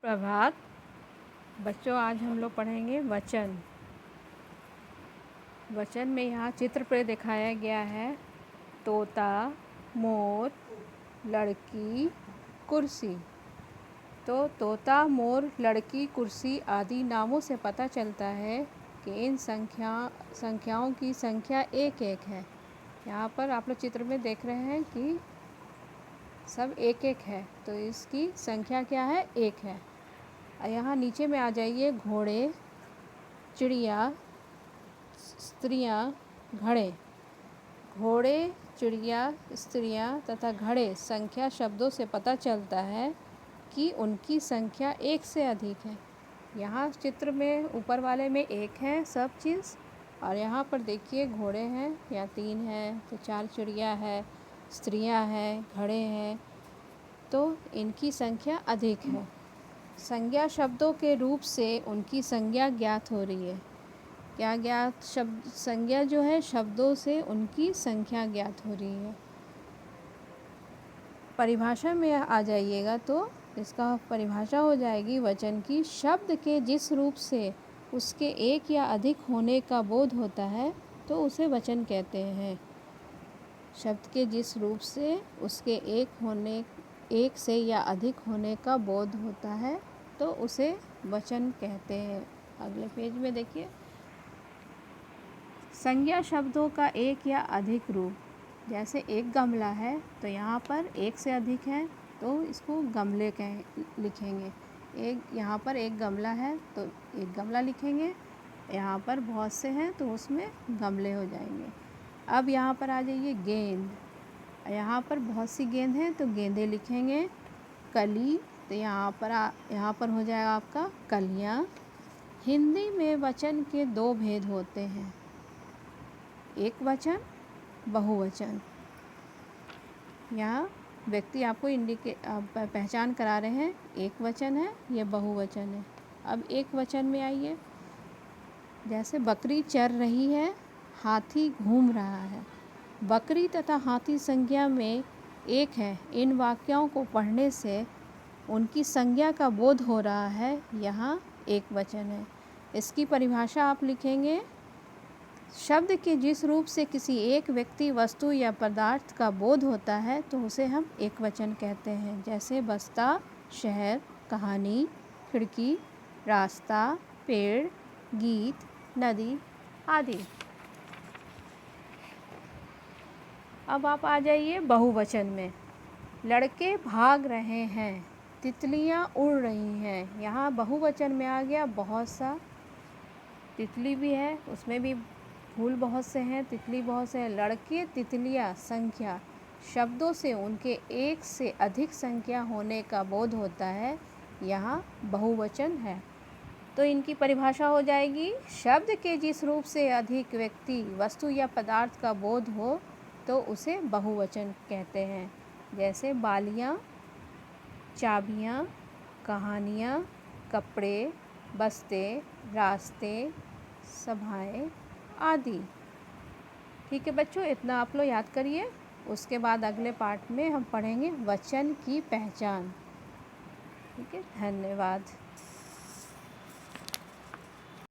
प्रभात बच्चों, आज हम लोग पढ़ेंगे वचन। वचन में यहाँ चित्र पर दिखाया गया है तोता, मोर, लड़की, कुर्सी। तो तोता, मोर, लड़की, कुर्सी आदि नामों से पता चलता है कि इन संख्याओं की संख्या एक एक है। यहाँ पर आप लोग चित्र में देख रहे हैं कि सब एक एक है, तो इसकी संख्या क्या है? एक है। यहाँ नीचे में आ जाइए। घोड़े, चिड़िया, स्त्रियाँ, घड़े। घोड़े, चिड़िया, स्त्रियाँ तथा घड़े संख्या शब्दों से पता चलता है कि उनकी संख्या एक से अधिक है। यहाँ चित्र में ऊपर वाले में एक है सब चीज़, और यहाँ पर देखिए घोड़े हैं, या 3 हैं, तो 4 चिड़िया है, स्त्रियाँ हैं, घड़े हैं, तो इनकी संख्या अधिक है। संज्ञा शब्दों के रूप से उनकी संज्ञा ज्ञात हो रही है। क्या ज्ञात? शब्द संज्ञा जो है, शब्दों से उनकी संख्या ज्ञात हो रही है। परिभाषा में आ जाइएगा तो इसका परिभाषा हो जाएगी वचन की, शब्द के जिस रूप से उसके एक या अधिक होने का बोध होता है तो उसे वचन कहते हैं। शब्द के जिस रूप से उसके एक से या अधिक होने का बोध होता है तो उसे वचन कहते हैं। अगले पेज में देखिए। संज्ञा शब्दों का एक या अधिक रूप, जैसे एक गमला है तो यहाँ पर एक से अधिक है तो इसको गमले लिखेंगे। यहाँ पर एक गमला है तो एक गमला लिखेंगे। यहाँ पर बहुत से हैं तो उसमें गमले हो जाएंगे। अब यहाँ पर आ जाइए। गेंद, यहाँ पर बहुत सी गेंद हैं तो गेंदे लिखेंगे। कली, तो यहाँ पर हो जाएगा आपका कलियाँ। हिंदी में वचन के 2 भेद होते हैं, एक वचन, बहुवचन। यहाँ व्यक्ति आपको पहचान करा रहे हैं, एक वचन है, यह बहुवचन है। अब एक वचन में आइए। जैसे बकरी चर रही है, हाथी घूम रहा है। बकरी तथा हाथी संज्ञा में एक है। इन वाक्यों को पढ़ने से उनकी संज्ञा का बोध हो रहा है, यहाँ एक वचन है। इसकी परिभाषा आप लिखेंगे। शब्द के जिस रूप से किसी एक व्यक्ति, वस्तु या पदार्थ का बोध होता है तो उसे हम एक वचन कहते हैं। जैसे बस्ता, शहर, कहानी, खिड़की, रास्ता, पेड़, गीत, नदी आदि। अब आप आ जाइए बहुवचन में। लड़के भाग रहे हैं, तितलियां उड़ रही हैं। यहाँ बहुवचन में आ गया बहुत सा। तितली भी है, उसमें भी फूल बहुत से हैं, तितली बहुत से हैं। लड़के, तितलियां संख्या शब्दों से उनके एक से अधिक संख्या होने का बोध होता है, यहाँ बहुवचन है। तो इनकी परिभाषा हो जाएगी। शब्द के जिस रूप से अधिक व्यक्ति, वस्तु या पदार्थ का बोध हो तो उसे बहुवचन कहते हैं। जैसे बालियाँ, चाबियाँ, कहानियाँ, कपड़े, बस्ते, रास्ते, सभाएं आदि। ठीक है बच्चों, इतना आप लोग याद करिए। उसके बाद अगले पार्ट में हम पढ़ेंगे वचन की पहचान। ठीक है, धन्यवाद।